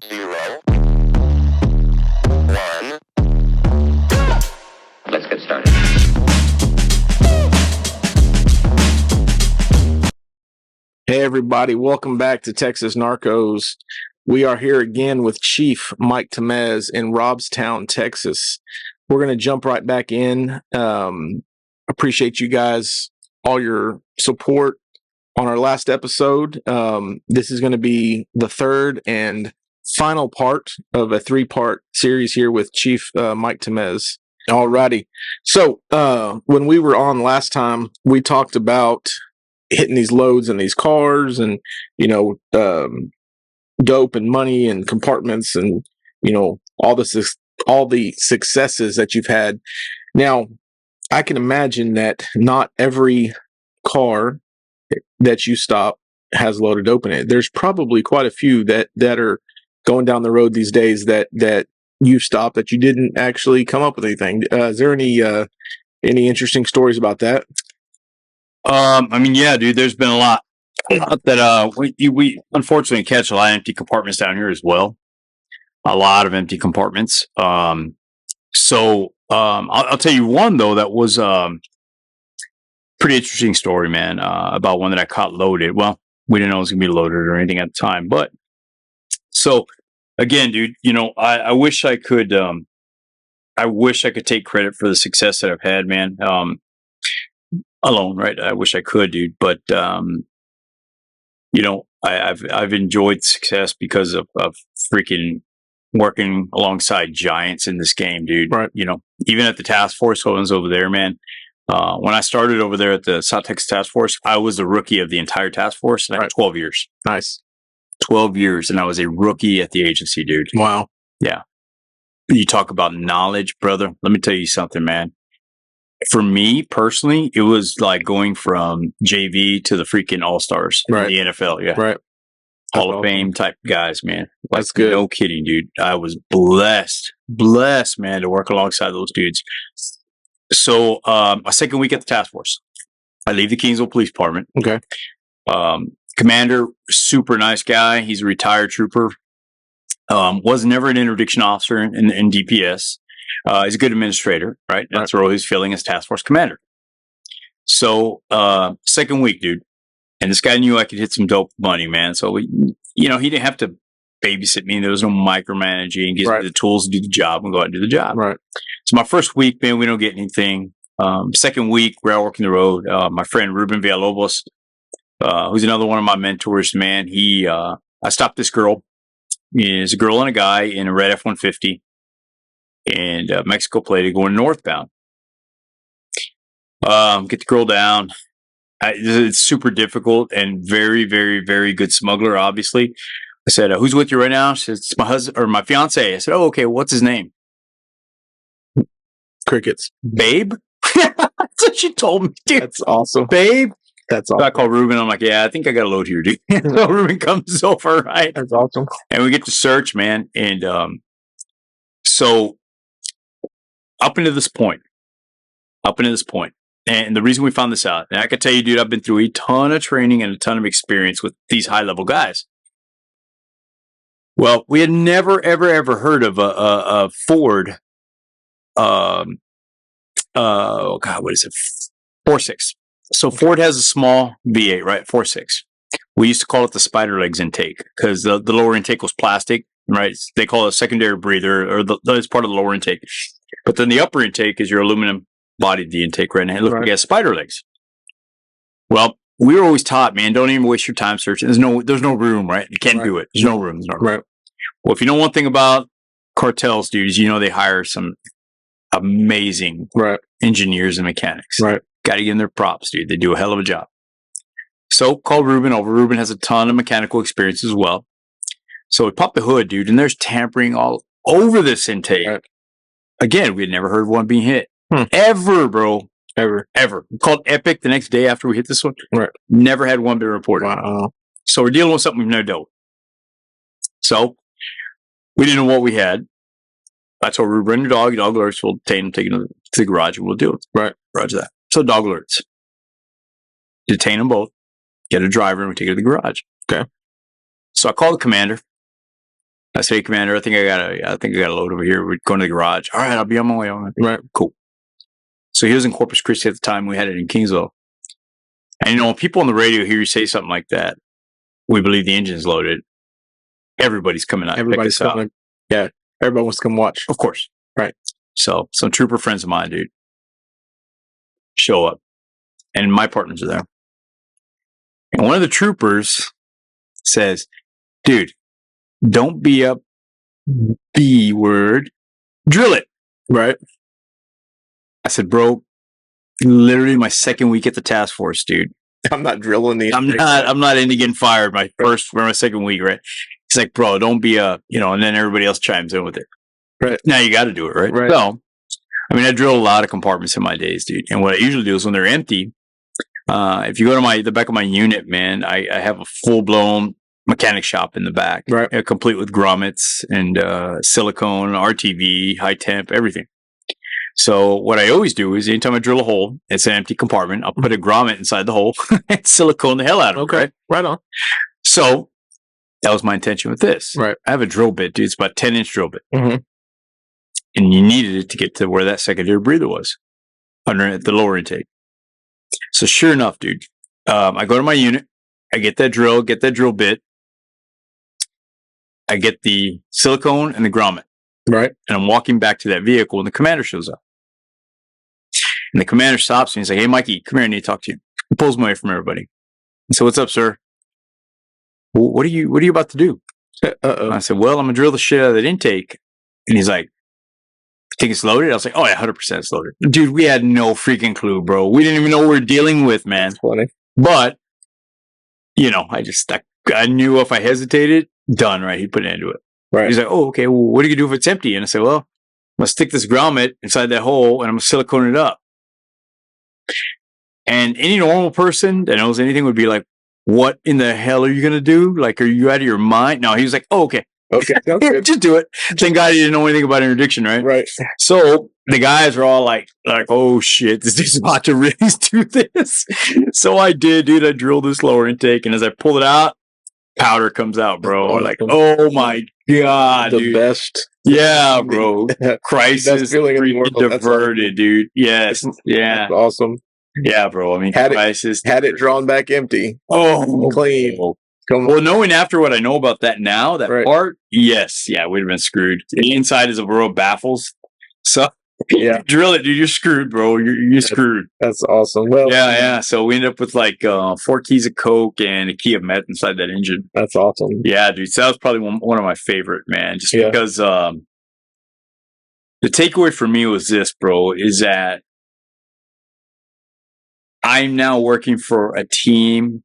0, 1. Let's get started. Hey, everybody. Welcome back to Texas Narcos. We are here again with Chief Mike Tamez in Robstown, Texas. We're going to jump right back in. Appreciate you guys, all your support on our last episode. This is going to be the third and final part of a 3-part series here with Chief Mike Tamez. Alrighty. So when we were on last time, we talked about hitting these loads in these cars and, dope and money and compartments and, all the successes that you've had. Now, I can imagine that not every car that you stop has loaded dope in it. There's probably quite a few that are going down the road these days that you stopped that you didn't actually come up with anything. Is there any interesting stories about that? Yeah, dude, there's been a lot that we unfortunately catch a lot of empty compartments down here as well. A lot of empty compartments. I'll tell you one though that was pretty interesting story, man, about one that I caught loaded. Well, we didn't know it was gonna be loaded or anything at the time, but so again, dude, I wish I could take credit for the success that I've had, man. Alone, right? I wish I could, dude, but I've enjoyed success because of freaking working alongside giants in this game, dude. Right. Even at the task force ones over there, man. When I started over there at the South Texas Task Force, I was the rookie of the entire task force, and I had 12 years. Nice. 12 years, and I was a rookie at the agency, dude. Wow. Yeah. You talk about knowledge, brother. Let me tell you something, man. For me personally, it was like going from JV to the freaking All-Stars in the NFL. Yeah. Right. Hall of Fame type guys, man. That's good. No kidding, dude. I was blessed, man, to work alongside those dudes. So, my second week at the task force, I leave the Kingsville Police Department. Okay. Commander, super nice guy. He's a retired trooper. Was never an interdiction officer in DPS. He's a good administrator, right? That's the role he's filling as task force commander. So, second week, dude. And this guy knew I could hit some dope money, man. So he didn't have to babysit me. There was no micromanaging. He gives me the tools to do the job and go out and do the job. Right. So my first week, man, we don't get anything. Second week, we're out working the road. My friend Ruben Villalobos, who's another one of my mentors, man. I stopped this girl. There's a girl and a guy in a red F-150 and Mexico plated going northbound. Get the girl down. It's super difficult and very, very, very good smuggler, obviously. I said, who's with you right now? She said, it's my husband or my fiance. I said, oh, okay. What's his name? Crickets. Babe? That's what she told me, dude. That's awesome. Babe? That's awesome. So I called Ruben. I'm like, yeah, I think I got a load here, dude. So Ruben comes over, right? That's awesome. And we get to search, man. And so up into this point, and the reason we found this out, and I can tell you, dude, I've been through a ton of training and a ton of experience with these high-level guys. Well, we had never, ever, ever heard of a Ford. Oh God, what is it? 4.6. So Ford has a small V8, right? 4.6. We used to call it the spider legs intake because the lower intake was plastic, right? They call it a secondary breather, or it's part of the lower intake. But then the upper intake is your aluminum bodied the intake, right? And it looks like it has spider legs. Well, we were always taught, man, don't even waste your time searching. There's no room, right? You can't do it. There's no room. Right. Well, if you know one thing about cartels, dudes, they hire some amazing engineers and mechanics. Right. Got to give them their props, dude. They do a hell of a job. So called Ruben over. Ruben has a ton of mechanical experience as well. So we popped the hood, dude, and there's tampering all over this intake. Right. Again, we had never heard of one being hit. Ever, bro. Ever. Called Epic the next day after we hit this one. Right. Never had one been reported. Wow. So we're dealing with something we've never dealt with. So we didn't know what we had. I told Ruben, bring your dog alerts, we'll take him to the garage and we'll deal with it. Right. Roger that. So dog alerts. Detain them both. Get a driver and we take it to the garage. Okay. So I call the commander. I say, Commander, I think I got a load over here. We're going to the garage. All right, I'll be on my way. Right. Cool. So he was in Corpus Christi at the time. We had it in Kingsville. And, when people on the radio hear you say something like that, we believe the engine's loaded. Everybody's coming out. Everybody's coming. Yeah. Everybody wants to come watch. Of course. Right. So some trooper friends of mine, dude, show up. And my partners are there. And one of the troopers says, dude, don't be a B word. Drill it. Right. I said, bro, literally my second week at the task force, dude. I'm not drilling the. I'm not into getting fired my second week, right? He's like, bro, don't be a, and then everybody else chimes in with it. Right. Now you got to do it, right? Right. So, I mean, I drill a lot of compartments in my days, dude. And what I usually do is when they're empty, if you go to the back of my unit, man, I have a full blown mechanic shop in the back, right? Complete with grommets and silicone, RTV, high temp, everything. So what I always do is anytime I drill a hole, it's an empty compartment. I'll put a grommet inside the hole and silicone the hell out of it. Okay. Right on. So that was my intention with this. Right. I have a drill bit, dude. It's about 10-inch drill bit. Mm-hmm. And you needed it to get to where that secondary breather was, under the lower intake. So sure enough, dude, I go to my unit. I get that drill bit. I get the silicone and the grommet. Right. And I'm walking back to that vehicle and the commander shows up. And the commander stops me. He's like, hey, Mikey, come here. I need to talk to you. He pulls me away from everybody. I said, what's up, sir? Well, what are you about to do? I said, well, I'm going to drill the shit out of that intake. And he's like, think it's loaded? I was like, oh, yeah, 100% it's loaded. Dude, we had no freaking clue, bro. We didn't even know what we were dealing with, man. That's funny. But, I knew if I hesitated, done, right? He put it into it. Right. He's like, oh, okay, well, what do you do if it's empty? And I said, well, I'm going to stick this grommet inside that hole and I'm going to silicone it up. And any normal person that knows anything would be like, what in the hell are you going to do? Like, are you out of your mind? No, he was like, oh, okay. Okay. Just do it. Thank God he didn't know anything about interdiction, right? Right. So the guys are all like, oh shit, this dude's about to really do this. So I did, dude. I drilled this lower intake, and as I pulled it out, powder comes out, bro. Awesome. Like, oh my God, the dude. best. Yeah, bro. Crisis diverted, awesome. Dude. Yes. Yeah. That's awesome. Yeah, bro. I mean, had it drawn back empty. Oh, clean. Well, knowing after what I know about that now, that right. part, yes. Yeah, we'd have been screwed. The inside is a row of baffles. So, yeah, drill it, dude. You're screwed, bro. You're screwed. That's awesome. Well, yeah. So we ended up with like 4 keys of coke and a key of meth inside that engine. That's awesome. Yeah, dude. So that was probably one of my favorite, man. Just because the takeaway for me was this, bro, is that I'm now working for a team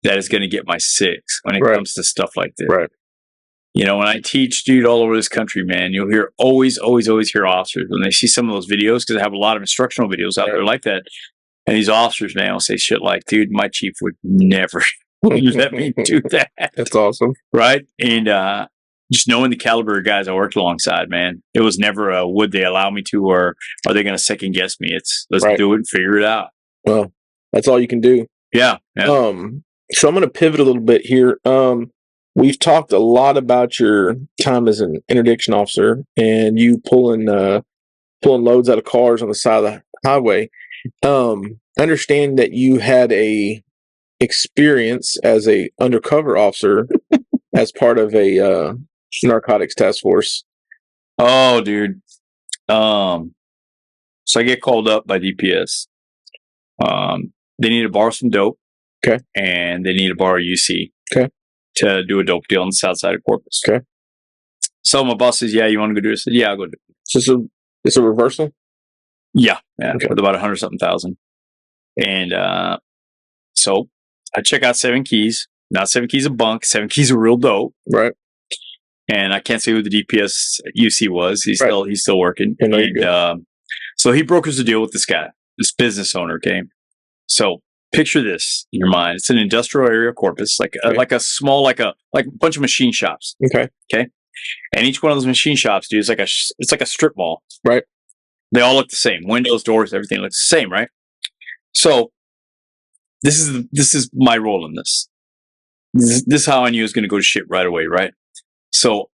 that is going to get my 6 when it comes to stuff like this. Right. When I teach, dude, all over this country, man, you'll always hear officers when they see some of those videos, because I have a lot of instructional videos out there like that. And these officers, man, will say shit like, dude, my chief would never let me do that. That's awesome. Right. And just knowing the caliber of guys I worked alongside, man, it was never a would they allow me to, or are they going to second guess me? It's let's do it and figure it out. Well, that's all you can do. Yeah. So I'm going to pivot a little bit here. We've talked a lot about your time as an interdiction officer and you pulling loads out of cars on the side of the highway. Understand that you had a experience as a undercover officer as part of a narcotics task force. Oh, dude. So I get called up by DPS. They need to borrow some dope. Okay. And they need to borrow UC. Okay. To do a dope deal on the south side of Corpus. Okay. So my boss says, yeah, you want to go do it? I said, yeah, I'll go do it. So it's a reversal? Yeah. Okay. With about 100-something thousand. And so I check out 7 keys. Not 7 keys of bunk, 7 keys of real dope. Right. And I can't say who the DPS UC was. He's still working. And so he brokers a deal with this guy, this business owner, okay? So picture this in your mind. It's an industrial area of Corpus, like a small, like a bunch of machine shops. Okay. And each one of those machine shops, dude, it's like a strip mall. Right. They all look the same. Windows, doors, everything looks the same, right? So this is my role in this. This is how I knew it was going to go to shit right away, right? So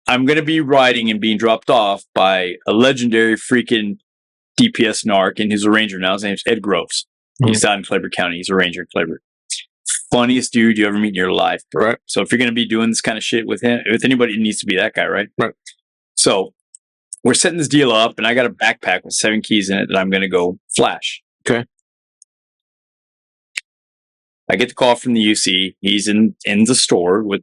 I'm going to be riding and being dropped off by a legendary freaking DPS narc, and he's a ranger now. His name's Ed Groves. He's down in Cleburne County. He's a ranger in Cleburne. Funniest dude you ever meet in your life, bro. Right. So if you're going to be doing this kind of shit with him, with anybody, it needs to be that guy, right? Right. So we're setting this deal up, and I got a backpack with 7 keys in it that I'm going to go flash. Okay. I get the call from the UC. He's in the store with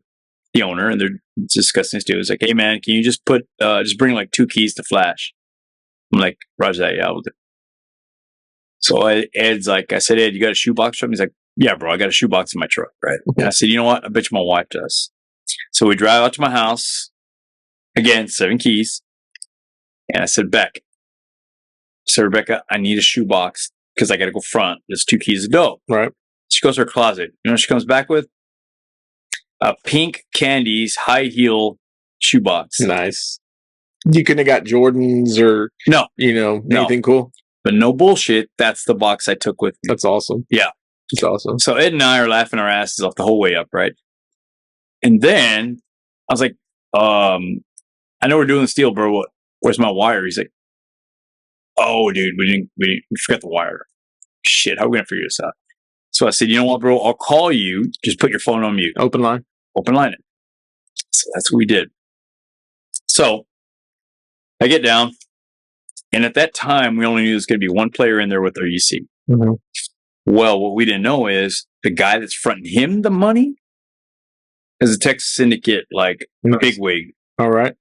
the owner, and they're discussing this deal. It's like, hey man, can you just bring like 2 keys to flash? I'm like, roger that, yeah, I'll do. So Ed's like, I said, Ed, you got a shoebox for him? He's like, yeah, bro, I got a shoebox in my truck, right? And I said, you know what? I bet you my wife does. So we drive out to my house. Again, 7 keys. And I said, Rebecca, I need a shoebox because I got to go front. There's 2 keys to go. Right. She goes to her closet. You know what she comes back with? A pink Candies high heel shoebox. Nice. You couldn't have got Jordans or anything cool. But no bullshit. That's the box I took with me. That's awesome. Yeah. That's awesome. So Ed and I are laughing our asses off the whole way up, right? And then I was like, I know we're doing this deal, bro. Where's my wire? He's like, oh, dude, we forgot the wire. Shit, how are we going to figure this out? So I said, you know what, bro? I'll call you. Just put your phone on mute. Open line it. So that's what we did. So I get down. And at that time, we only knew there was going to be 1 player in there with our UC. Mm-hmm. Well, what we didn't know is the guy that's fronting him the money is a Texas Syndicate, like, bigwig. All right.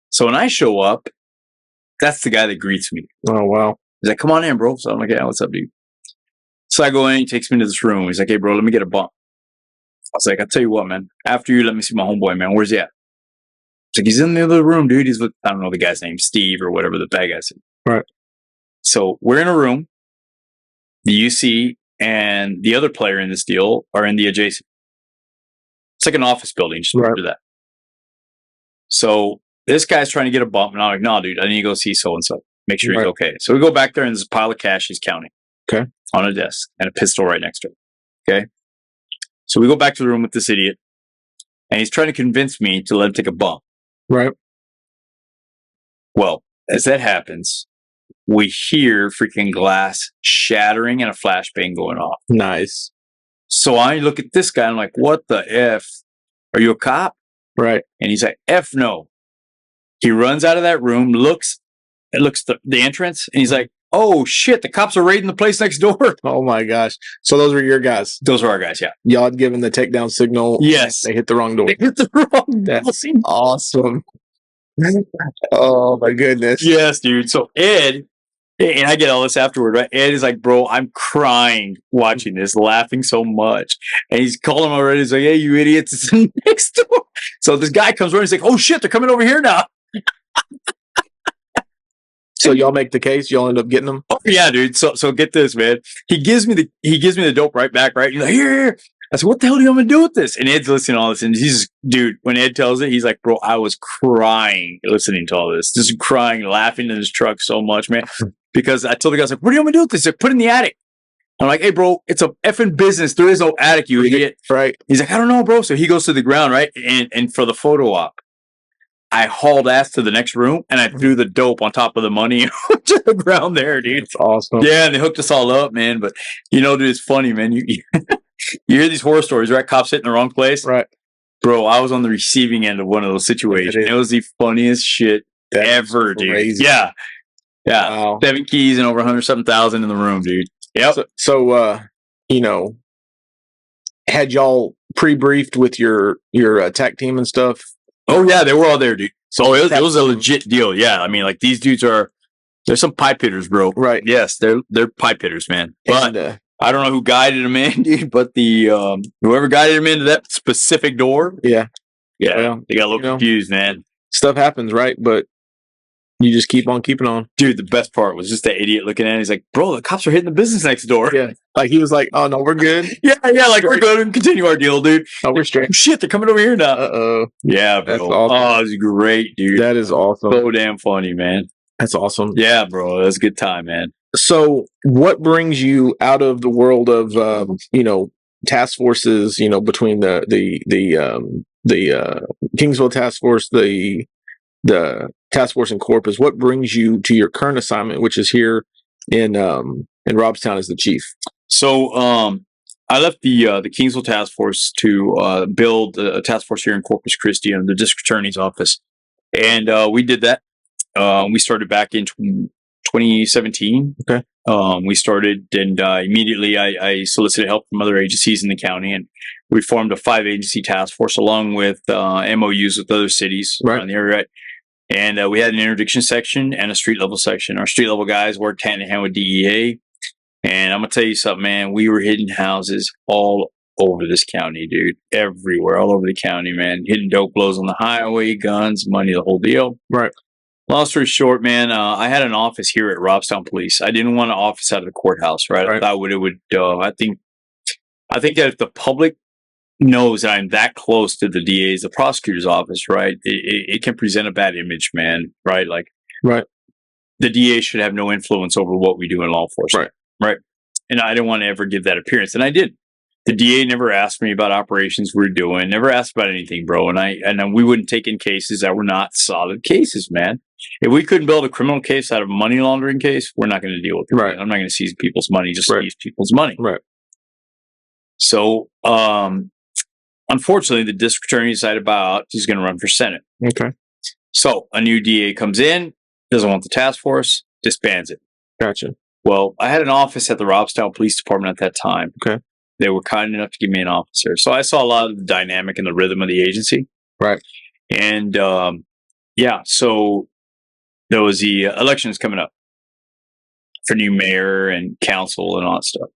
So when I show up, that's the guy that greets me. Oh, wow. He's like, come on in, bro. So I'm like, yeah, what's up, dude? So I go in, he takes me to this room. He's like, hey, bro, let me get a bump. I was like, I'll tell you what, man. After you, let me see my homeboy, man. Where's he at? It's like, he's in the other room, dude. He's with, I don't know the guy's name, Steve or whatever the bad guy's name. Right. So we're in a room. The UC and the other player in this deal are in the adjacent. It's like an office building. Just remember that. So this guy's trying to get a bump, and I'm like, no, dude, I need to go see so-and-so. Make sure he's okay. So we go back there, and there's a pile of cash he's counting. Okay. On a desk, and a pistol right next to him. Okay. So we go back to the room with this idiot, and he's trying to convince me to let him take a bump. Right. Well, as that happens, we hear freaking glass shattering and a flashbang going off. Nice. So I look at this guy, and I'm like, what the F? Are you a cop? Right. And he's like, F no. He runs out of that room, looks the entrance, and he's like, oh shit, the cops are raiding the place next door. Oh my gosh. So those were your guys? Those were our guys, yeah. Y'all had given the takedown signal. Yes. They hit the wrong door. They hit the wrong door. That's awesome. Oh my goodness. Yes, dude. So Ed, and I get all this afterward, right? Ed is like, bro, I'm crying watching this, laughing so much. And he's calling him already. He's like, hey, you idiots, it's next door. So this guy comes around, he's like, oh shit, they're coming over here now. So y'all make the case, y'all end up getting them? Oh, yeah, dude. So get this, man. He gives me the dope right back, right? He's like, here. I said, what the hell do you want me to do with this? And Ed's listening to all this, and he's, dude, when Ed tells it, he's like, bro, I was crying listening to all this. Just crying, laughing in his truck so much, man. Because I told the guy, I was like, what do you want me to do with this? He's like, put it in the attic. I'm like, hey, bro, it's a effing business. There is no attic, you idiot. Right. He's like, I don't know, bro. So he goes to the ground, right? And for the photo op, I hauled ass to the next room, and I threw the dope on top of the money to the ground there, dude. It's awesome. Yeah, and they hooked us all up, man. But, dude, it's funny, man. You hear these horror stories, right? Cops hitting the wrong place. Right. Bro, I was on the receiving end of one of those situations. It was the funniest shit ever, dude. Yeah. Yeah. Wow. 7 keys and over 100-something thousand in the room, dude. Yep. So had y'all pre-briefed with your attack team and stuff? Oh, yeah, they were all there, dude. So it was a legit deal. Yeah, I mean, like, these dudes they're some pipe hitters, bro. Right. Yes, they're pipe hitters, man. But and, I don't know who guided them in, dude, but the whoever guided them into that specific door. Yeah. Well, they got a little confused, man. Stuff happens, right? But you just keep on keeping on. Dude, the best part was just that idiot looking at it. He's like, bro, the cops are hitting the business next door. Yeah. Like, he was like, oh, no, we're good. yeah, like, we're good and continue our deal, dude. Oh, we're straight. Oh, shit, they're coming over here now. Uh-oh. Yeah, bro. That's awesome. Oh, it's great, dude. That is awesome. So damn funny, man. That's awesome. Yeah, bro. That's a good time, man. So what brings you out of the world of, task forces, between the Kingsville Task Force, the task force in Corpus. What brings you to your current assignment, which is here in Robstown as the chief? So I left the Kingsville Task Force to build a task force here in Corpus Christi in the district attorney's office, and we did that. We started back in 2017. Okay. We started, and immediately I solicited help from other agencies in the county, and we formed a 5-agency task force along with MOUs with other cities around the area. Right? And we had an interdiction section and a street level section. Our street level guys worked hand in hand with DEA. And I'm going to tell you something, man. We were hitting houses all over this county, dude. Everywhere, all over the county, man. Hitting dope blows on the highway, guns, money, the whole deal. Right. Long story short, man, I had an office here at Robstown Police. I didn't want an office out of the courthouse, right? I thought it would, I think that if the public knows that I'm that close to the DA's, the prosecutor's office, right, it can present a bad image, man, right? Like, the DA should have no influence over what we do in law enforcement, right? And I didn't want to ever give that appearance, and I did. The DA never asked me about operations we were doing, never asked about anything, bro. And we wouldn't take in cases that were not solid cases, man. If we couldn't build a criminal case out of a money laundering case, we're not going to deal with it. Right. I'm not going to seize people's money, just seize people's money. Right. So, unfortunately, the district attorney decided about he's going to run for Senate. Okay. So a new DA comes in, doesn't want the task force, disbands it. Gotcha. Well, I had an office at the Robstown Police Department at that time. Okay. They were kind enough to give me an officer. So I saw a lot of the dynamic and the rhythm of the agency. Right. And, so there was the elections coming up for new mayor and council and all that stuff.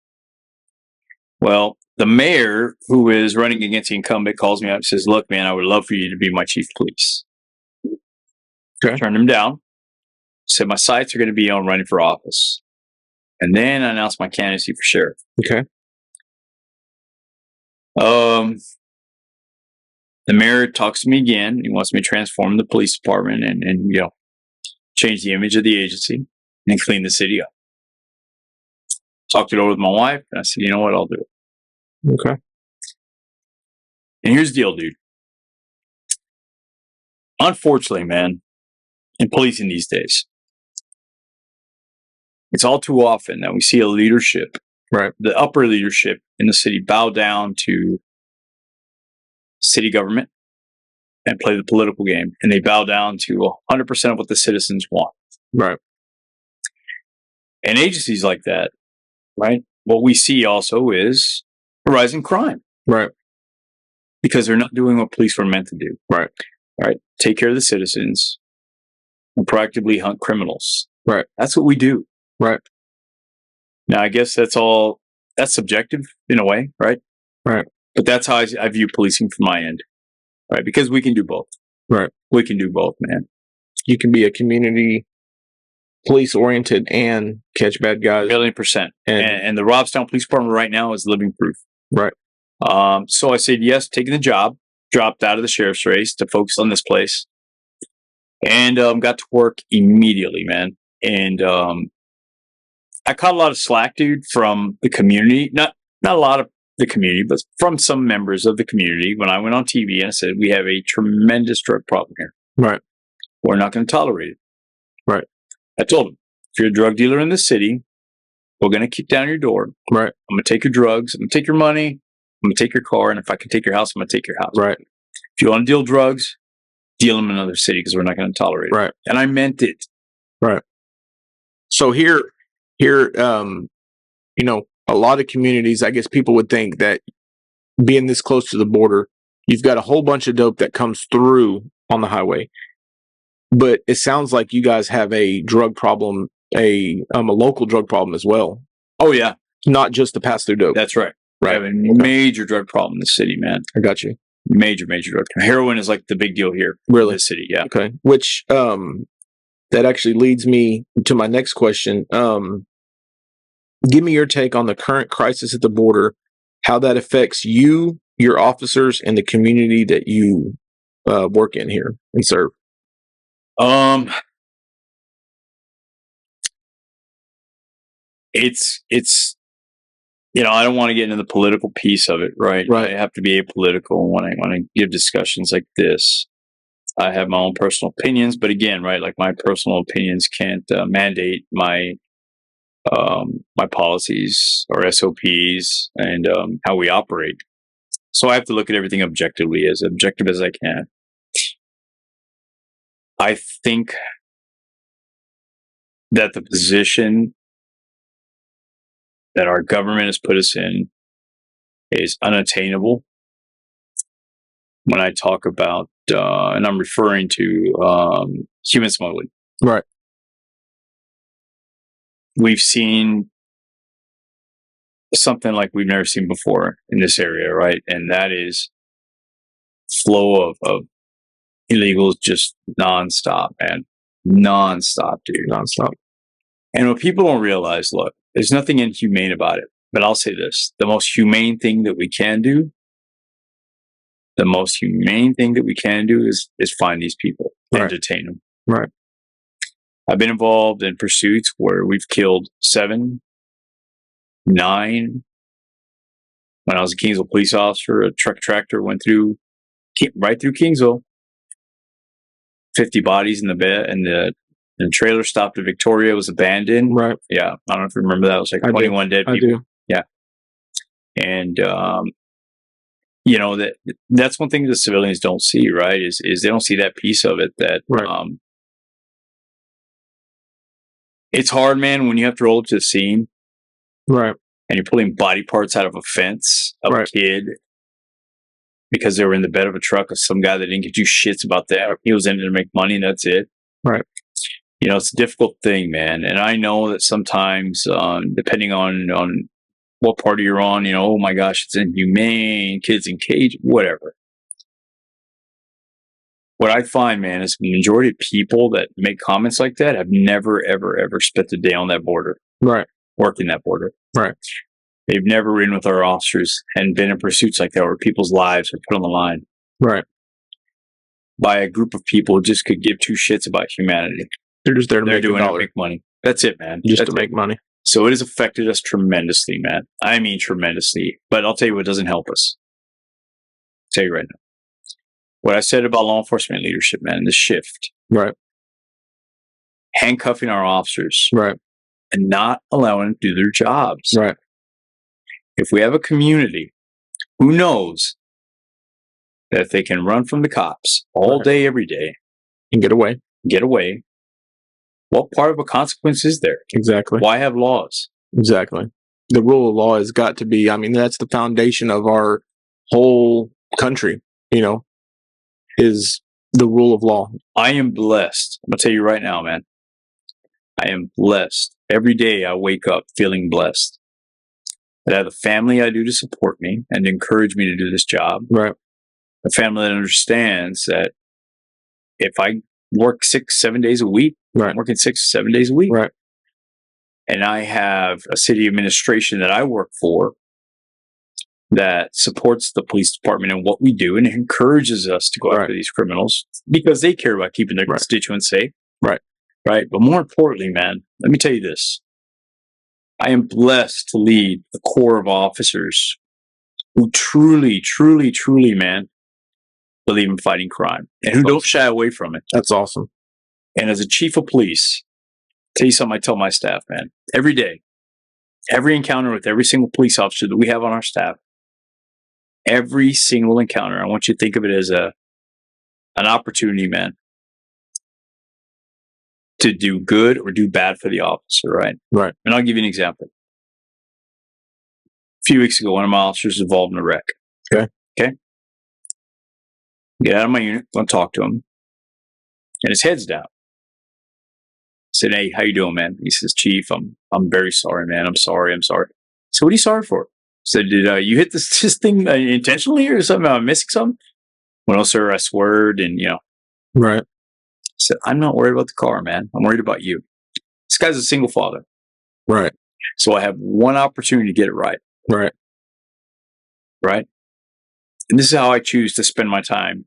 Well, the mayor who is running against the incumbent calls me up and says, "Look, man, I would love for you to be my chief of police." Okay. Turned him down. Said my sights are going to be on running for office. And then I announced my candidacy for sheriff. Okay. The mayor talks to me again. He wants me to transform the police department and change the image of the agency and clean the city up. Talked it over with my wife, and I said, "You know what? I'll do it." Okay. And here's the deal, dude. Unfortunately, man, in policing these days, it's all too often that we see a leadership, the upper leadership in the city, bow down to city government and play the political game, and they bow down to 100% of what the citizens want. Right. And agencies like that, right? What we see also is a rise in crime. Right. Because they're not doing what police were meant to do. Right. Right. Take care of the citizens and proactively hunt criminals. Right. That's what we do. Right. Now, I guess that's subjective in a way, right? Right. But that's how I view policing from my end, right? Because we can do both. Right. We can do both, man. You can be a community police oriented and catch bad guys. 1,000,000%. And the Robstown Police Department right now is living proof. Right. So I said yes, taking the job, dropped out of the sheriff's race to focus on this place, and got to work immediately, man. And I caught a lot of slack, dude, from the community. Not a lot of the community, but from some members of the community when I went on TV and I said, "We have a tremendous drug problem here. Right. We're not going to tolerate it." Right. I told them, if you're a drug dealer in this city, we're going to kick down your door. Right. I'm going to take your drugs. I'm going to take your money. I'm going to take your car. And if I can take your house, I'm going to take your house. Right. If you want to deal drugs, deal them in another city because we're not going to tolerate it. Right. And I meant it. Right. So here, a lot of communities, I guess people would think that being this close to the border, you've got a whole bunch of dope that comes through on the highway. But it sounds like you guys have a drug problem, a local drug problem as well. Oh, yeah. Not just the pass-through dope. That's right. Right. We have a major drug problem in the city, man. I got you. Major drug. Heroin is like the big deal here. Really? In the city, yeah. Okay. Which, that actually leads me to my next question. Give me your take on the current crisis at the border, how that affects you, your officers, and the community that you work in here and serve. It's I don't want to get into the political piece of it, right? Right. I have to be apolitical when I give discussions like this. I have my own personal opinions, but again, right, like my personal opinions can't mandate my policies or SOPs and how we operate. So I have to look at everything objectively, as objective as I can. I think that the position that our government has put us in is unattainable. When I talk about, and I'm referring to human smuggling. Right. We've seen something like we've never seen before in this area, right? And that is flow of illegals just nonstop, man. Nonstop, dude. Nonstop. And what people don't realize, look, there's nothing inhumane about it. But I'll say this, the most humane thing that we can do is find these people, right. Detain them. Right. I've been involved in pursuits where we've killed 7, 9. When I was a Kingsville police officer, a truck tractor went right through Kingsville. 50 bodies in the bed, and the trailer stopped at Victoria, was abandoned. Right. Yeah. I don't know if you remember that. It was like 21 dead people. I do. Yeah. And, that's one thing the civilians don't see, right? Is they don't see that piece of it that, right. It's hard, man, when you have to roll up to the scene. Right. And you're pulling body parts out of a fence of right. a kid because they were in the bed of a truck of some guy that didn't give you shits about that. He was in there to make money and that's it. Right. It's a difficult thing, man. And I know that sometimes, depending on what party you're on, oh my gosh, it's inhumane, kids in cage, whatever. What I find, man, is the majority of people that make comments like that have never, ever, ever spent a day on that border. Right. Working that border. Right. They've never ridden with our officers and been in pursuits like that where people's lives are put on the line. Right. By a group of people who just could give two shits about humanity. They're just there to make doing it to make money. That's it, man. Just That's to make money. So it has affected us tremendously, man. I mean, tremendously. But I'll tell you what doesn't help us. I'll tell you right now. What I said about law enforcement leadership, man, the shift. Right. Handcuffing our officers. Right. And not allowing them to do their jobs. Right. If we have a community who knows that if they can run from the cops all day, every day, and get away, what part of a consequence is there? Exactly. Why have laws? Exactly. The rule of law has got to be, that's the foundation of our whole country, is the rule of law. I am blessed. I'm going to tell you right now, man. I am blessed. Every day I wake up feeling blessed. That I have a family I do to support me and encourage me to do this job. Right. A family that understands that if I work 6-7 days a week, right. I'm working 6-7 days a week. Right. And I have a city administration that I work for that supports the police department and what we do and encourages us to go after these criminals because they care about keeping their constituents safe. Right. Right. But more importantly, man, let me tell you this. I am blessed to lead a corps of officers who truly, truly, truly, man, believe in fighting crime and who don't shy away from it. That's awesome. And as a chief of police, I'll tell you something I tell my staff, man, every day, every encounter with every single police officer that we have on our staff, every single encounter, I want you to think of it as an opportunity, man, to do good or do bad for the officer, right? Right. And I'll give you an example. A few weeks ago, one of my officers was involved in a wreck. Okay. Get out of my unit, go and talk to him. And his head's down. I said, "Hey, how you doing, man?" He says, "Chief, I'm very sorry, man. I'm sorry. So what are you sorry for? I said, "Did you hit this thing intentionally or something? Am I missing something?" "Well, no, sir, I swerved and, Right. I said, "I'm not worried about the car, man. I'm worried about you." This guy's a single father. Right. So I have one opportunity to get it right. Right. Right. And this is how I choose to spend my time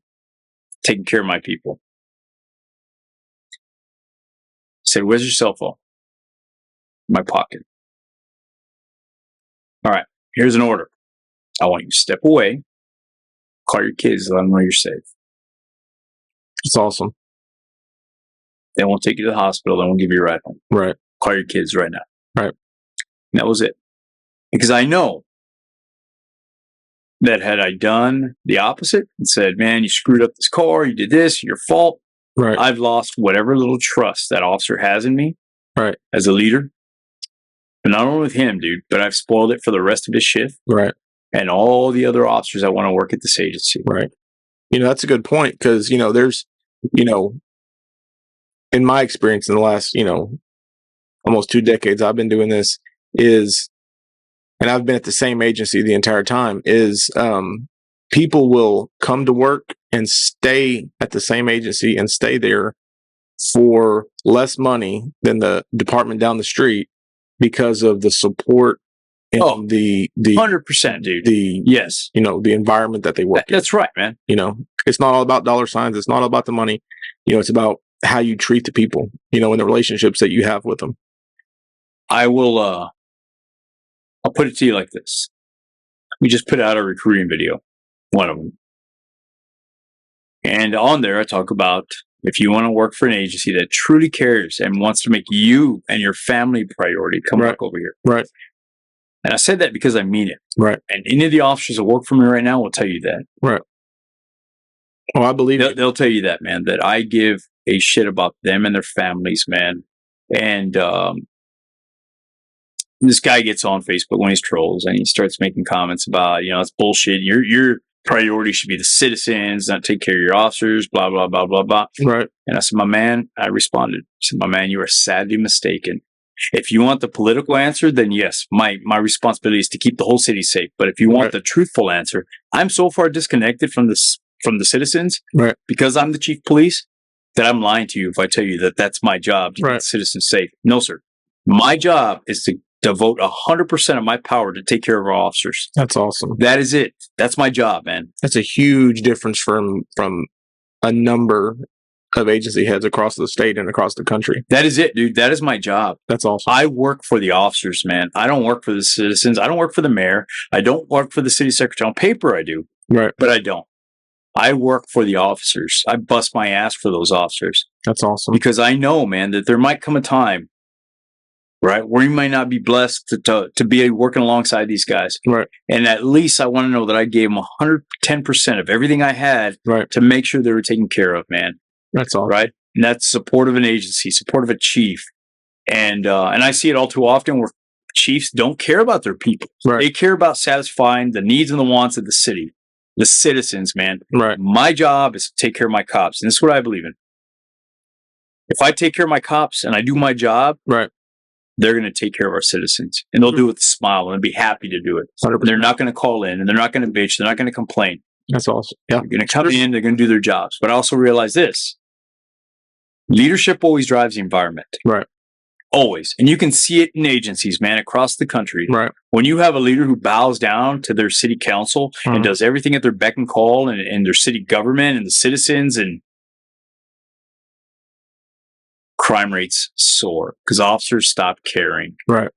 taking care of my people. I said, "Where's your cell phone?" "In my pocket." All right, here's an order. I want you to step away, call your kids, let them know you're safe. It's awesome. They won't take you to the hospital. They won't give you a ride home. Right. Call your kids right now. Right. And that was it. Because I know that had I done the opposite and said, man, you screwed up this car, you did this, your fault. Right. I've lost whatever little trust that officer has in me. Right. As a leader. But not only with him, dude, but I've spoiled it for the rest of his shift. Right. And all the other officers that want to work at this agency. Right. That's a good point because, there's, in my experience in the last, almost 2 decades I've been doing this and I've been at the same agency the entire time, people will come to work and stay at the same agency and stay there for less money than the department down the street because of the support and the 100%, dude. Yes. The environment that they work in. That's right, man. It's not all about dollar signs. It's not all about the money. It's about how you treat the people, and the relationships that you have with them. I will, I'll put it to you like this. We just put out a recruiting video, one of them. And on there, I talk about if you want to work for an agency that truly cares and wants to make you and your family priority, come back over here. Right. And I said that because I mean it. Right. And any of the officers that work for me right now will tell you that. Right. Oh, I believe it. They'll tell you that, man, that I give a shit about them and their families, man. And this guy gets on Facebook when he's trolls and he starts making comments about, it's bullshit. Your priority should be the citizens, not take care of your officers, blah, blah, blah, blah, blah. Right. And I said, my man, I responded. I said, my man, you are sadly mistaken. If you want the political answer, then yes, my responsibility is to keep the whole city safe. But if you want the truthful answer, I'm so far disconnected from the citizens because I'm the chief of police that I'm lying to you if I tell you that that's my job to keep the citizens safe. No, sir. My job is to devote 100% of my power to take care of our officers. That's awesome. That is it. That's my job, man. That's a huge difference from a number of agency heads across the state and across the country. That is it, dude. That is my job. That's awesome. I work for the officers, man. I don't work for the citizens. I don't work for the mayor. I don't work for the city secretary. On paper, I do. Right. But I don't. I work for the officers. I bust my ass for those officers. That's awesome. Because I know, man, that there might come a time, right, where you might not be blessed to be working alongside these guys. Right. And at least I want to know that I gave them 110% of everything I had to make sure they were taken care of, man. That's all. Right. And that's support of an agency, support of a chief. And I see it all too often where chiefs don't care about their people. Right. They care about satisfying the needs and the wants of the city, the citizens, man. Right. My job is to take care of my cops. And this is what I believe in. If I take care of my cops and I do my job, they're going to take care of our citizens. And they'll do it with a smile and they'll be happy to do it. 100%. They're not going to call in and they're not going to bitch. They're not going to complain. That's awesome. Yeah. They're going to come in. They're going to do their jobs. But I also realize this. Leadership always drives the environment. Right. Always. And you can see it in agencies, man, across the country. Right. When you have a leader who bows down to their city council and does everything at their beck and call and their city government and the citizens, and crime rates soar because officers stop caring. Right.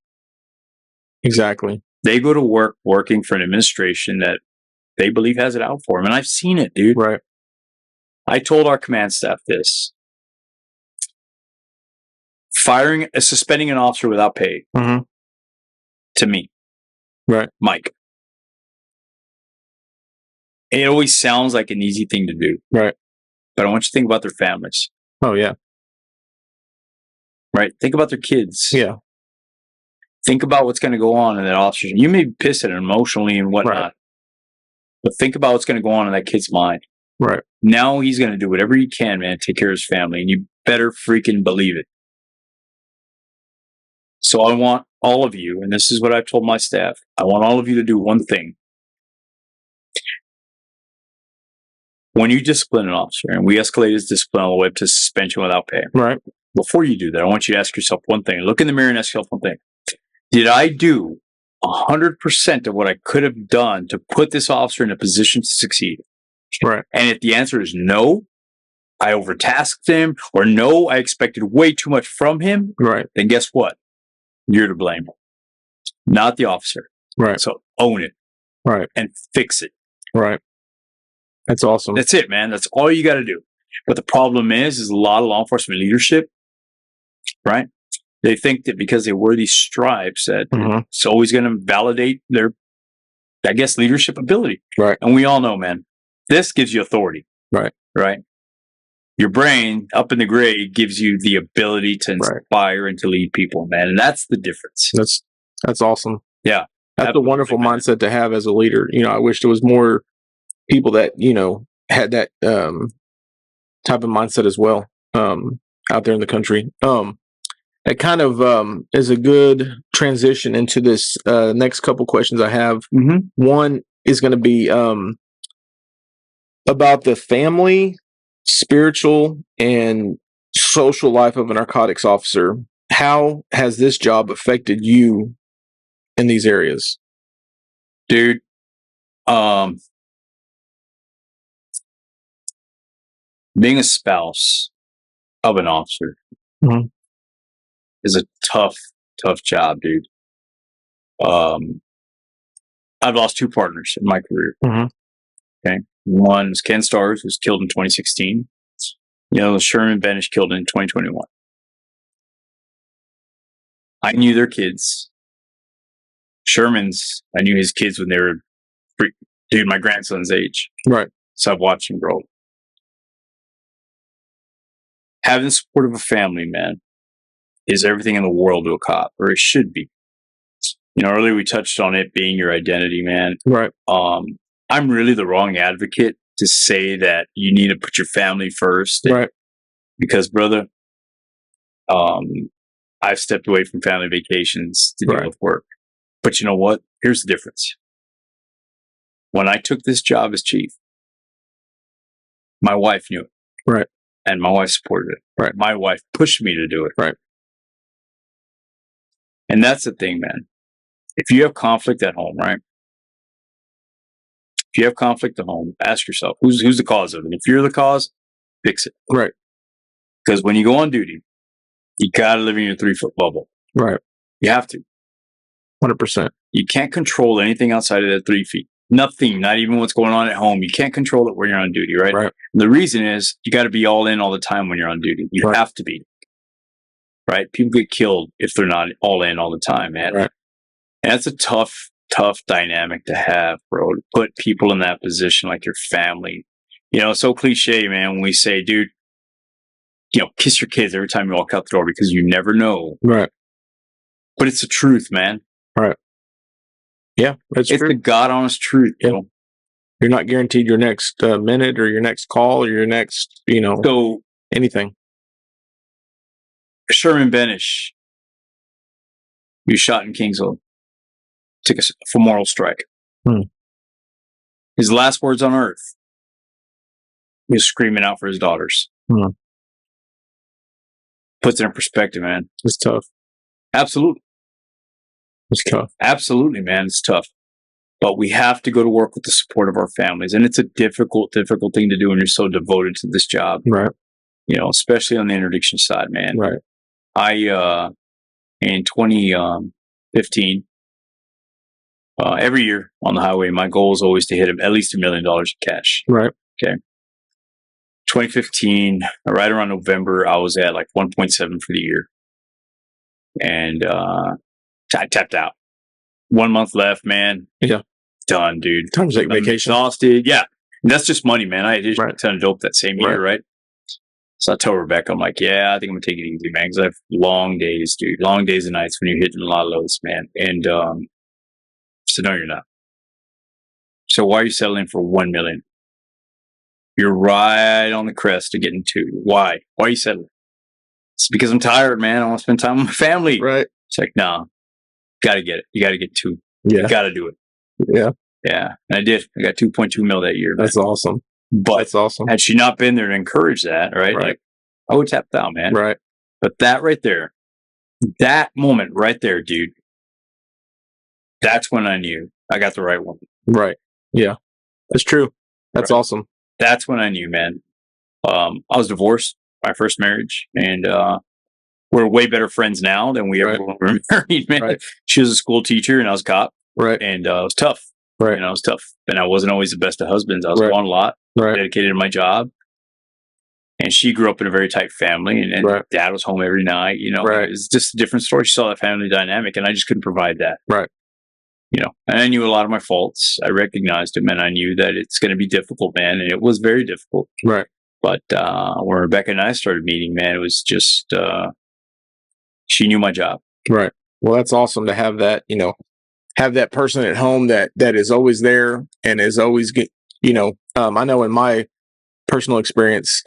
Exactly. They go to work working for an administration that they believe has it out for them. And I've seen it, dude. Right. I told our command staff this. Suspending an officer without pay, to me, Mike. It always sounds like an easy thing to do, right? But I want you to think about their families. Oh yeah, right. Think about their kids. Yeah. Think about what's going to go on in that officer. You may be pissed at him emotionally and whatnot, but think about what's going to go on in that kid's mind. Right. Now he's going to do whatever he can, man, to take care of his family, and you better freaking believe it. So I want all of you, and this is what I've told my staff, I want all of you to do one thing. When you discipline an officer, and we escalate his discipline all the way up to suspension without pay. Right. Before you do that, I want you to ask yourself one thing. Look in the mirror and ask yourself one thing. Did I do 100% of what I could have done to put this officer in a position to succeed? Right. And if the answer is no, I overtasked him, or no, I expected way too much from him, right, then guess what? You're to blame. Not the officer. Right. So own it. Right. And fix it. Right. That's awesome. That's it, man. That's all you got to do. But the problem is a lot of law enforcement leadership, right? They think that because they wear these stripes that it's always going to validate their, I guess, leadership ability. Right. And we all know, man, this gives you authority. Right. Right. Your brain up in the gray gives you the ability to inspire and to lead people, man. And that's the difference. That's awesome. Yeah. That's a wonderful mindset to have as a leader. You know, I wish there was more people that, you know, had that type of mindset as well out there in the country. That kind of is a good transition into this next couple questions I have. One is going to be about the family, spiritual, and social life of a narcotics officer. How has this job affected you in these areas? Dude, being a spouse of an officer is a tough job, dude. I've lost 2 partners in my career. Okay. One was Ken Stars, who was killed in 2016. You know, Sherman Benish killed in 2021. I knew their kids. Sherman's, I knew his kids when they were, dude, my grandson's age. Right. So I've watched him grow. Having the support of a family, man, is everything in the world to a cop, or it should be. You know, earlier we touched on it being your identity, man. Right. I'm really the wrong advocate to say that you need to put your family first. Right. Because, brother, I've stepped away from family vacations to deal with work. But you know what? Here's the difference. When I took this job as chief, my wife knew it. Right. And my wife supported it. Right. My wife pushed me to do it. Right. And that's the thing, man. If you have conflict at home, right? If you have conflict at home, ask yourself, who's the cause of it? If you're the cause, fix it. Right. Because when you go on duty, you got to live in your 3-foot bubble. Right. You have to. 100%. You can't control anything outside of that 3 feet. Nothing, not even what's going on at home. You can't control it when you're on duty, right? Right. And the reason is you got to be all in all the time when you're on duty. You have to be. Right? People get killed if they're not all in all the time, man. Right. And that's a tough dynamic to have, bro. To put people in that position like your family. You know, it's so cliche, man, when we say, dude, you know, kiss your kids every time you walk out the door because you never know. Right. But it's the truth, man. Right. Yeah, it's true. The God honest truth. Yeah. You're not guaranteed your next minute or your next call or your next, you know, anything. Sherman Benish, he was shot in Kingsville. Took a femoral strike. His last words on earth, he was screaming out for his daughters. Puts it in perspective, man. It's tough. Absolutely. It's tough. Absolutely, man. It's tough. But we have to go to work with the support of our families. And it's a difficult thing to do when you're so devoted to this job. Right. You know, especially on the interdiction side, man. Right. In 2015, every year on the highway, my goal is always to hit at least $1 million in cash. Right. Okay. 2015, right around November, I was at like 1.7 for the year. And I tapped out. 1 month left, man. Yeah. Done, dude. Time to take vacation. Exhausted. Yeah. And that's just money, man. I did a ton of dope that same year, right? So I told Rebecca, I'm like, yeah, I think I'm going to take it easy, man. Because I have long days, dude. Long days and nights when you're hitting a lot of loads, man. And I said, no, you're not. So why are you settling for 1 million? You're right on the crest of getting 2. Why? Why are you settling? It's because I'm tired, man. I want to spend time with my family. Right. It's like, no, got to get it. You got to get 2. Yeah. You got to do it. Yeah. Yeah. And I did. I got 2.2 mil that year. That's awesome. But that's awesome. Had she not been there to encourage that, right? Like, I would tap out, man. Right. But that right there, that moment right there, dude, that's when I knew I got the right one. Right. Yeah. That's true. That's awesome. That's when I knew, man. I was divorced, my first marriage, and we're way better friends now than we ever were married, man. She was a school teacher and I was a cop. Right. And it was tough. Right. You know, it was tough. And I wasn't always the best of husbands. I was Right. gone a lot, Right. dedicated to my job. And she grew up in a very tight family, and Right. dad was home every night. You know, Right. it's just a different story. She saw that family dynamic, and I just couldn't provide that. Right. You know, and I knew a lot of my faults. I recognized them, and I knew that it's going to be difficult, man. And it was very difficult. Right. But when Rebecca and I started meeting, man, it was just she knew my job. Right. Well, that's awesome to have that. You know, have that person at home that is always there and is always get. You know, I know in my personal experience,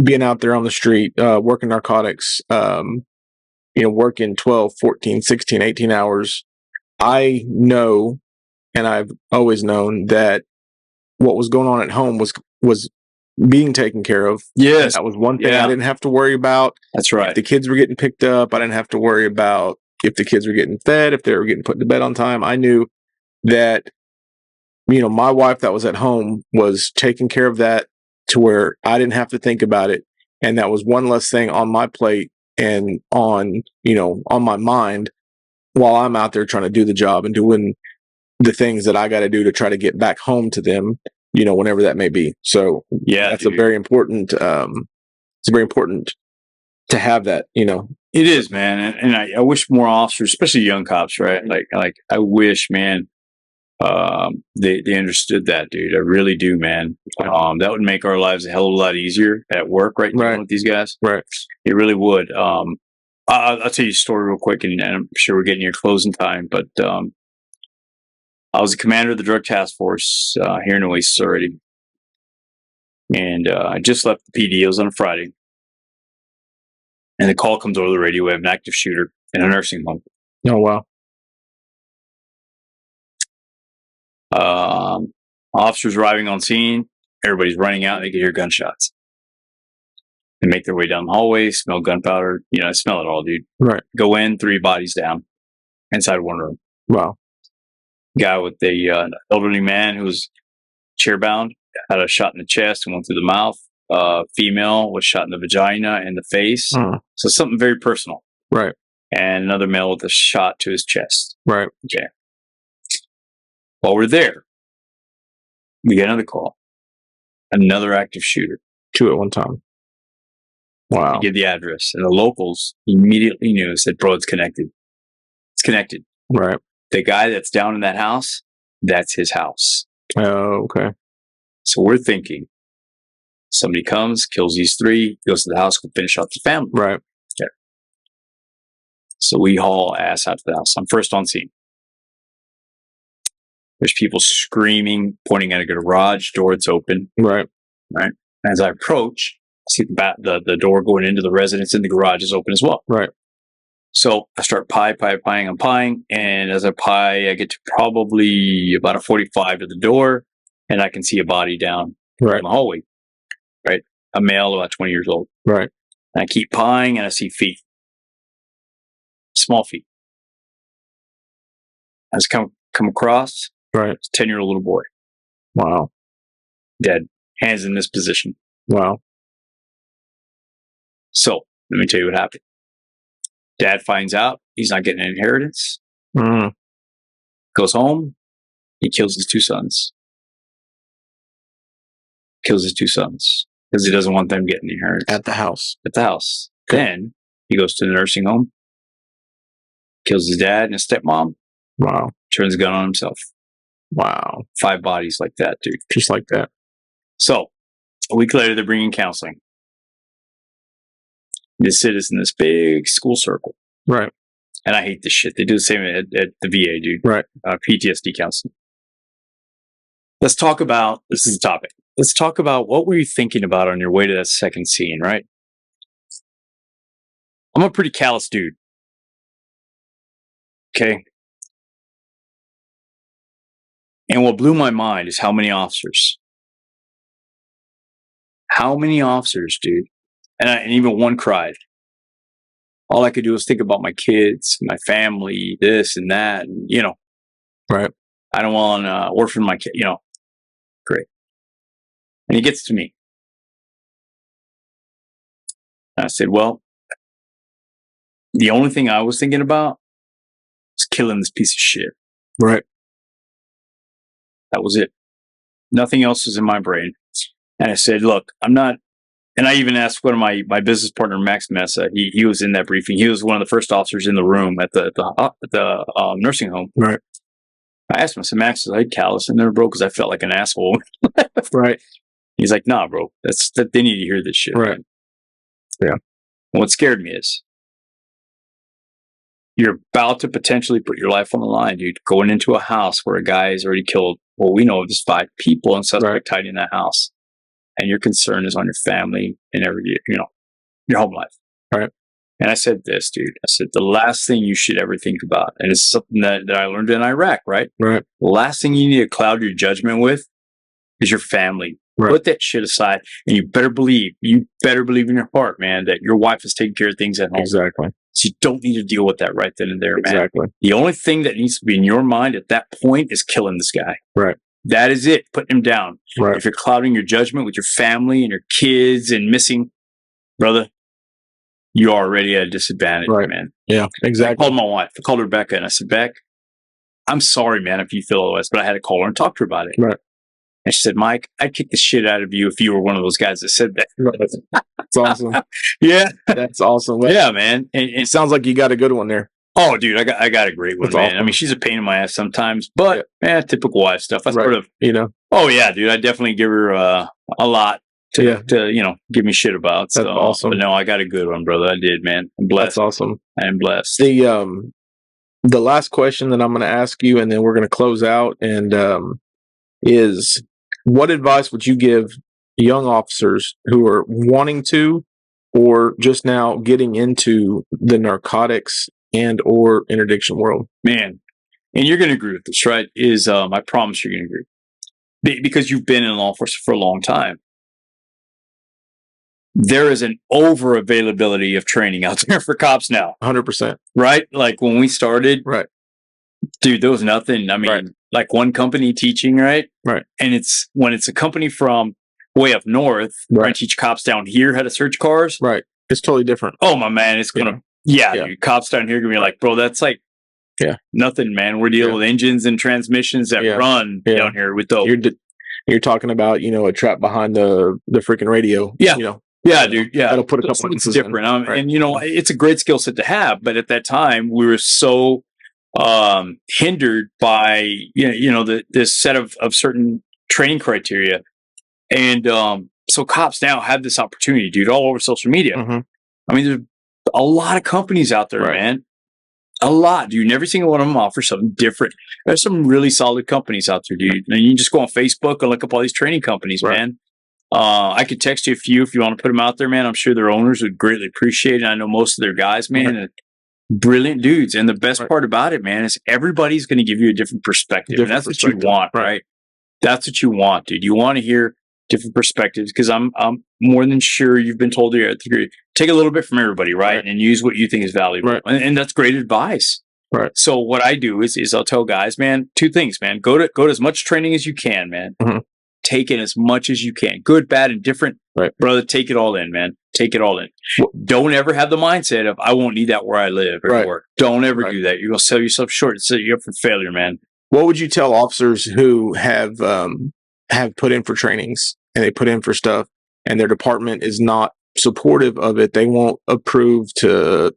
being out there on the street, working narcotics, you know, working 12, 14, 16, 18 hours, I know, and I've always known that what was going on at home was being taken care of. Yes. That was one thing I didn't have to worry about. That's right. If the kids were getting picked up, I didn't have to worry about if the kids were getting fed, if they were getting put to bed on time. I knew that, you know, my wife that was at home was taking care of that to where I didn't have to think about it. And that was one less thing on my plate and on, you know, on my mind while I'm out there trying to do the job and doing the things that I got to do to try to get back home to them, you know, whenever that may be. So Yeah, that's dude. a very important, it's very important to have that, you know. It is, man. And I wish more officers, especially young cops, right? Like I wish, man, they understood that, dude. I really do, man. That would make our lives a hell of a lot easier at work, right? Right. With these guys. Right. It really would. I'll tell you a story real quick, and I'm sure we're getting your closing time, but I was the commander of the drug task force here in Oasis already. And I just left the PD. It was on a Friday. And the call comes over the radio. We have an active shooter in a nursing home. Oh, wow. Officers arriving on scene. Everybody's running out. And they can hear gunshots. They make their way down the hallway, smell gunpowder. You know, I smell it all, dude. Right. Go in, 3 bodies down inside one room. Wow. Guy with the elderly man who was chair-bound had a shot in the chest and went through the mouth. Female was shot in the vagina and the face. So something very personal. Right. And another male with a shot to his chest. Right. Okay. While we're there, we get another call. Another active shooter. 2 at one time. Wow. We give the address. And the locals immediately knew, said, bro, it's connected. It's connected. Right. The guy that's down in that house, that's his house. Oh, okay. So we're thinking, somebody comes, kills these 3, goes to the house, will finish off the family. Right. Okay. So we haul ass out to the house. I'm first on scene. There's people screaming, pointing at a garage door. It's open. Right. Right. As I approach, I see the door going into the residence in the garage is open as well. Right. So I start I'm pieing. And as I pie, I get to probably about a 45 to the door, and I can see a body down in the hallway. Right. A male about 20 years old. Right. And I keep pieing, and I see feet. Small feet. As I come across, right. It's a 10-year-old little boy. Wow. Dead. Hands in this position. Wow. So let me tell you what happened. Dad finds out he's not getting an inheritance. Goes home. He kills his 2 sons. Kills his 2 sons because he doesn't want them getting the inheritance. At the house. At the house. Okay. Then he goes to the nursing home. Kills his dad and his stepmom. Wow. Turns a gun on himself. Wow. 5 bodies like that, dude. Just like that. So a week later, they're bringing counseling. They sit us in this big school circle. Right. And I hate this shit. They do the same at the VA, dude. Right. PTSD counseling. Let's talk about, this is the topic. Let's talk about what were you thinking about on your way to that second scene, right? I'm a pretty callous dude. Okay. And what blew my mind is how many officers, dude. And even one cried. All I could do was think about my kids, my family, this and that, and, you know. Right. I don't want to orphan my kid, you know. Great. And he gets to me. And I said, well, the only thing I was thinking about is killing this piece of shit. Right. That was it. Nothing else was in my brain. And I said, look, I'm not. And I even asked one of my business partner, Max Mesa. He was in that briefing. He was one of the first officers in the room at the nursing home. Right. I asked him, I said, Max, I had callus in there, bro, because I felt like an asshole. Right. He's like, nah, bro, they need to hear this shit. Right. Man. Yeah. And what scared me is you're about to potentially put your life on the line, dude, going into a house where a guy has already killed, well, we know of just 5 people and suspect tied in that house. And your concern is on your family and your home life. Right. And I said this, dude. I said, the last thing you should ever think about, and it's something that I learned in Iraq, right? Right. The last thing you need to cloud your judgment with is your family. Right. Put that shit aside, and you better believe in your heart, man, that your wife is taking care of things at home. Exactly. So you don't need to deal with that right then and there, man. Exactly. The only thing that needs to be in your mind at that point is killing this guy. Right. That is it. Putting him down. Right. If you're clouding your judgment with your family and your kids and missing, brother, you're already at a disadvantage, right. man. Yeah, exactly. I called my wife. I called Rebecca and I said, Beck, I'm sorry, man, if you feel otherwise, but I had to call her and talk to her about it. Right. And she said, Mike, I'd kick the shit out of you if you were one of those guys that said that. That's awesome. Yeah. That's awesome. Well, yeah, man. And it sounds like you got a good one there. Oh, dude, I got a great one, That's man. awesome. I mean, she's a pain in my ass sometimes, but typical wife stuff. I sort of, Oh yeah, dude, I definitely give her a lot to give me shit about. That's awesome. But no, I got a good one, brother. I did, man. I'm blessed. That's awesome. I am blessed. The last question that I'm going to ask you, and then we're going to close out, and is what advice would you give young officers who are wanting to or just now getting into the narcotics and or interdiction world? Man, and you're going to agree with this, right? I promise you're going to agree. Because you've been in law enforcement for a long time. There is an over availability of training out there for cops now. 100%. Right? Like when we started, right, dude, there was nothing. I mean, like one company teaching, right? Right. And when it's a company from way up north, right, teach cops down here how to search cars. Right. It's totally different. Oh my man, it's gonna dude, cops down here gonna be like, bro, that's like nothing, man. We're dealing with engines and transmissions that run down here with dope. You're talking about, a trap behind the freaking radio. Yeah. Yeah, dude. Yeah. That'll put a couple it's different. And it's a great skill set to have, but at that time we were so hindered by this set of certain training criteria. And so cops now have this opportunity, dude, all over social media. Mm-hmm. I mean, there's a lot of companies out there, man. A lot, dude. Every single one of them offers something different. There's some really solid companies out there, dude. And you can just go on Facebook and look up all these training companies, man. I could text you a few if you want to put them out there, man. I'm sure their owners would greatly appreciate it. I know most of their guys, man, and brilliant dudes. And the best part about it, man, is everybody's going to give you a different perspective. And that's what you want, right? That's what you want, dude. You want to hear different perspectives because I'm more than sure you've been told to take a little bit from everybody, right? And use what you think is valuable. And that's great advice. Right. So what I do is I'll tell guys, man, 2 things, man. Go to as much training as you can, man. Mm-hmm. Take in as much as you can. Good, bad, and different. Right. Brother, take it all in, man. Take it all in. Don't ever have the mindset of, I won't need that where I live or work. Don't ever do that. You're going to sell yourself short and set you up for failure, man. What would you tell officers who have put in for trainings and they put in for stuff and their department is not supportive of it? They won't approve to,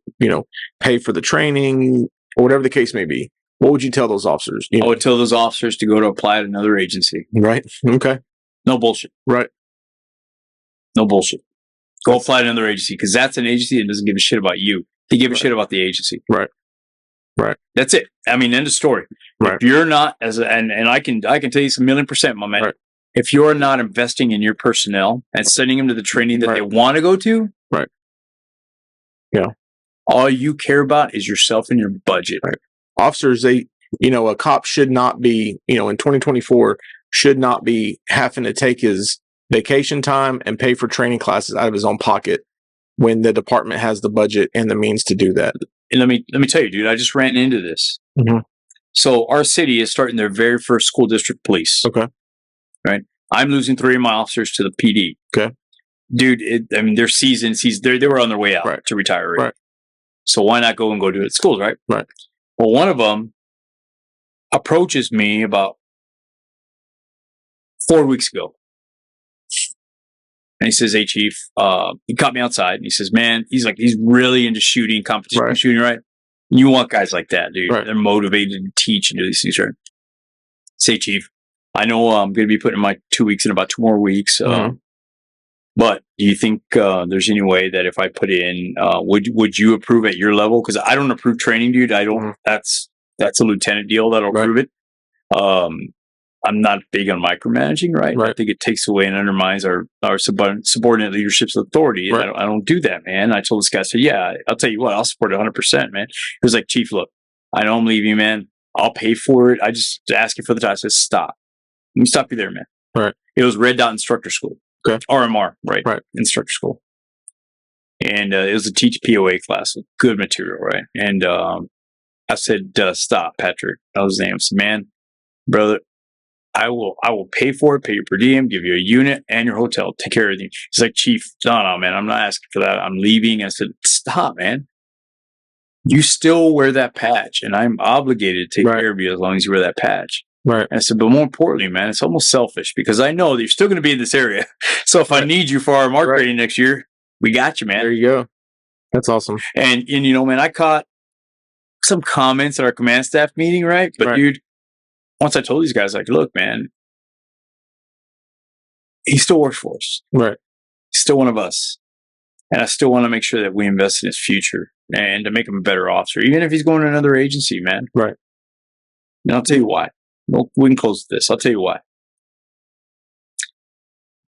pay for the training or whatever the case may be. What would you tell those officers? I would tell those officers to go to apply at another agency. Right. Okay. No bullshit. Right. No bullshit. Go apply at another agency because that's an agency that doesn't give a shit about you. They give a shit about the agency. Right. Right. That's it. I mean, end of story. Right. If you're not and I can tell you it's 1,000,000%, my man. Right. If you're not investing in your personnel and sending them to the training that they want to go to, right. Yeah. All you care about is yourself and your budget. Right. Officers, a cop should not be, in 2024, should not be having to take his vacation time and pay for training classes out of his own pocket when the department has the budget and the means to do that. And let me tell you, dude, I just ran into this. Mm-hmm. So our city is starting their very first school district police. Okay. Right. I'm losing 3 of my officers to the PD. Okay. Dude, they're seasoned. They were on their way out to retire. Right? So why not go do it at schools, right? Right. Well, one of them approaches me about 4 weeks ago. And he says, "Hey, Chief," he caught me outside and he says, "Man," he's really into shooting, competition shooting, right? You want guys like that, dude. Right. They're motivated to teach and do these things, right? Say, "Chief, I know I'm going to be putting in my 2 weeks in about 2 more weeks. But do you think there's any way that if I put in, would you approve at your level? Because I don't approve training, dude. I don't. That's a lieutenant deal that'll approve it. I'm not big on micromanaging, right? I think it takes away and undermines our subordinate leadership's authority. Right. I don't do that, man. I told this guy, I said, "Yeah, I'll tell you what, I'll support it 100%, man." He was like, "Chief, look, I know I'm leaving, man. I'll pay for it. I just ask you for the time." I said, "Stop. Let me stop you there, man." Right. It was Red Dot Instructor School. Okay. RMR, right? Instructor School. And it was a teach POA class, good material, right? And I said, "Stop, Patrick." That was his name. I said, "Man, brother, I will pay for it, pay your per diem, give you a unit and your hotel, take care of everything." He's like, "Chief, no, man, I'm not asking for that. I'm leaving." I said, "Stop, man. You still wear that patch, and I'm obligated to take care of you as long as you wear that patch." Right. And I said, "But more importantly, man, it's almost selfish because I know that you're still going to be in this area. So if I need you for our mark rating next year, we got you, man." There you go. That's awesome. And you know, man, I caught some comments at our command staff meeting, right? But dude, once I told these guys, like, "Look, man, he still works for us. Right. He's still one of us. And I still want to make sure that we invest in his future and to make him a better officer, even if he's going to another agency, man." Right. And I'll tell you why. Well, we can close this. I'll tell you why.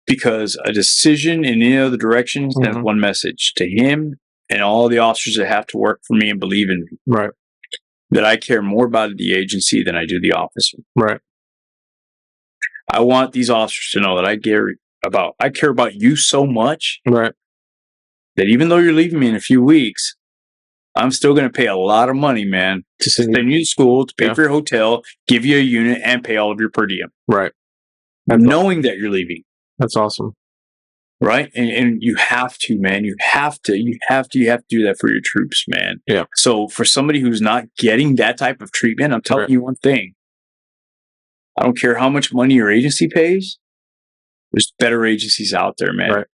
Because a decision in any other direction sends one message to him and all the officers that have to work for me and believe in me. Right. That I care more about the agency than I do the officer. Right. I want these officers to know that I care about you so much. Right. That even though you're leaving me in a few weeks, I'm still going to pay a lot of money, man, to send you to school, to pay for your hotel, give you a unit, and pay all of your per diem. Right. Knowing that you're leaving. That's awesome. Right. And you have to, man. You have to do that for your troops, man. Yeah. So for somebody who's not getting that type of treatment, I'm telling you one thing. I don't care how much money your agency pays. There's better agencies out there, man. Right.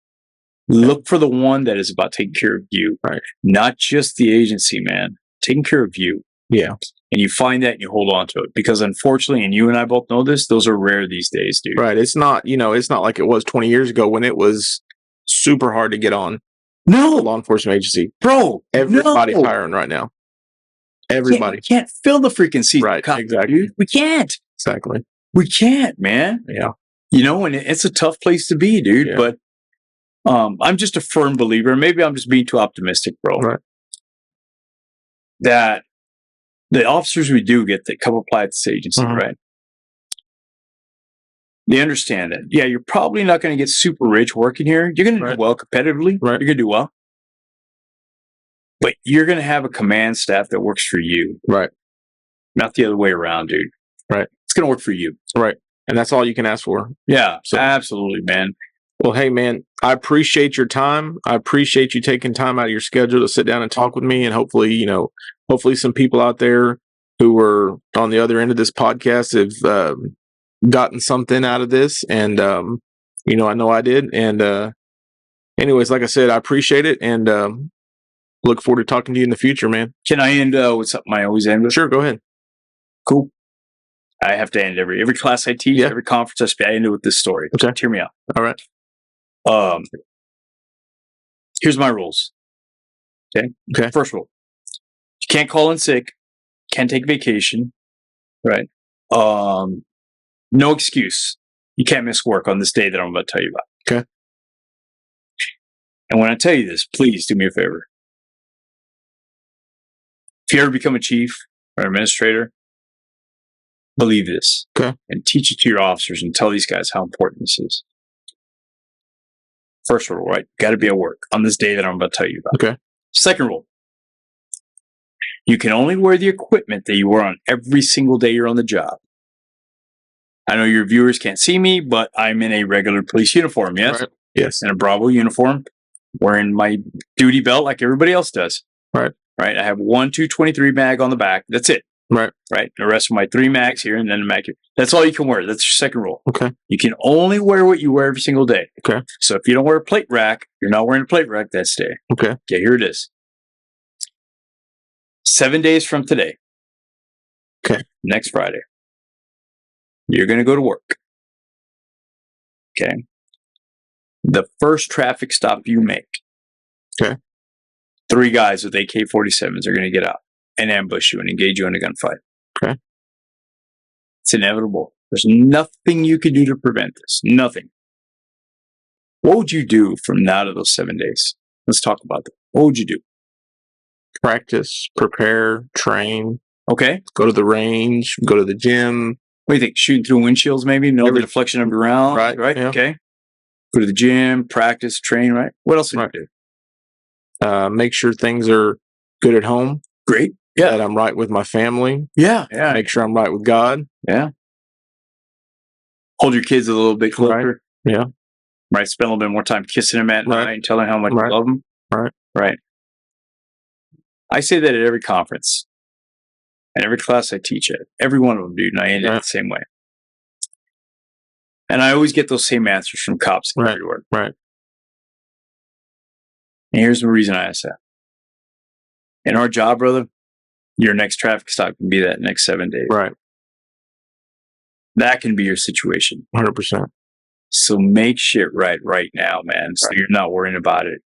Look for the one that is about taking care of you. Right. Not just the agency, man. Taking care of you. Yeah. And you find that and you hold on to it. Because unfortunately, and you and I both know this, those are rare these days, dude. Right. It's not like it was 20 years ago when it was super hard to get on. No. A law enforcement agency. Bro. Everybody's hiring right now. Everybody. We can't fill the freaking seat. Right. Exactly. Dude. We can't. Exactly. We can't, man. Yeah. You know, and it's a tough place to be, dude. Yeah. But I'm just a firm believer. Maybe I'm just being too optimistic, bro. Right. That the officers we do get that come apply at this agency, right? They understand that. Yeah, you're probably not going to get super rich working here. You're going to do well competitively. Right. You're going to do well. But you're going to have a command staff that works for you. Right. Not the other way around, dude. Right. It's going to work for you. Right. And that's all you can ask for. Yeah, so, absolutely, man. Well, hey, man, I appreciate your time. I appreciate you taking time out of your schedule to sit down and talk with me. And hopefully, some people out there who were on the other end of this podcast have gotten something out of this. And, I know I did. And anyways, like I said, I appreciate it. And look forward to talking to you in the future, man. Can I end with something I always end with? Sure, go ahead. Cool. I have to end every class I teach, every conference I speak, I end it with this story. Okay. Hear me out. All right. Here's my rules. Okay. First rule. You can't call in sick. Can't take vacation. Right. No excuse. You can't miss work on this day that I'm about to tell you about. Okay. And when I tell you this, please do me a favor. If you ever become a chief or administrator, believe this. Okay. And teach it to your officers and tell these guys how important this is. First rule, right? Got to be at work on this day that I'm about to tell you about. Okay. Second rule. You can only wear the equipment that you wear on every single day you're on the job. I know your viewers can't see me, but I'm in a regular police uniform, yes? Right. Yes. In a Bravo uniform, wearing my duty belt like everybody else does. Right. right? I have 1 223 mag on the back. That's it. Right. Right. The rest of my 3 mags here and then the mag here. That's all you can wear. That's your second rule. Okay. You can only wear what you wear every single day. Okay. So if you don't wear a plate rack, you're not wearing a plate rack that day. Okay. Okay, here it is. 7 days from today. Okay. Next Friday. You're going to go to work. Okay. The first traffic stop you make. Okay. 3 guys with AK-47s are going to get out and ambush you and engage you in a gunfight. Okay. It's inevitable. There's nothing you can do to prevent this. Nothing. What would you do from now to those 7 days? Let's talk about that. What would you do? Practice, prepare, train. Okay. Go to the range, go to the gym. What do you think? Shooting through windshields, maybe? Know the deflection of your round? Right. Yeah. Okay. Go to the gym, practice, train, right? What else would you do? Make sure things are good at home. Great. Yeah. That I'm right with my family. Yeah. Yeah. Make sure I'm right with God. Yeah. Hold your kids a little bit closer. Right. Yeah. Right. Spend a little bit more time kissing them at night and telling them how much you love them. Right. Right. I say that at every conference and every class I teach at. Every one of them, dude. And I end it the same way. And I always get those same answers from cops everywhere. Right. And here's the reason I ask that. In our job, brother, your next traffic stop can be that next 7 days. Right. That can be your situation. 100%. So make shit right now, man. So you're not worrying about it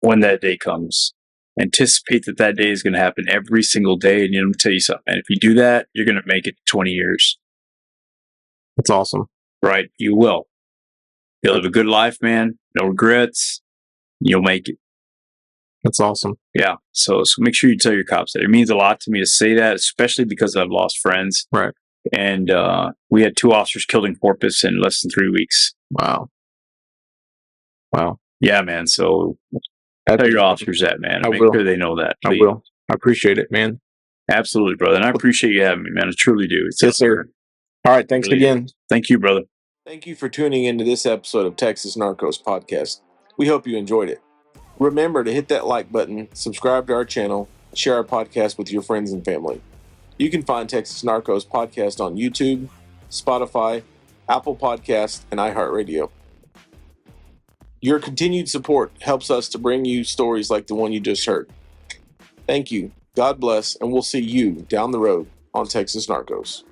when that day comes. Anticipate that day is going to happen every single day. And let me tell you something. And if you do that, you're going to make it 20 years. That's awesome. Right? You will. You'll live a good life, man. No regrets. You'll make it. That's awesome. Yeah. So make sure you tell your cops that. It means a lot to me to say that, especially because I've lost friends. Right. And we had 2 officers killed in Corpus in less than 3 weeks. Wow. Yeah, man. So tell your officers that, man. Make sure they know that. Please. I will. I appreciate it, man. Absolutely, brother. And I appreciate you having me, man. I truly do. Yes, sir. All right. Thanks again. Thank you, brother. Thank you for tuning into this episode of Texas Narcos Podcast. We hope you enjoyed it. Remember to hit that like button, subscribe to our channel, share our podcast with your friends and family. You can find Texas Narcos Podcast on YouTube, Spotify, Apple Podcasts, and iHeartRadio. Your continued support helps us to bring you stories like the one you just heard. Thank you, God bless, and we'll see you down the road on Texas Narcos.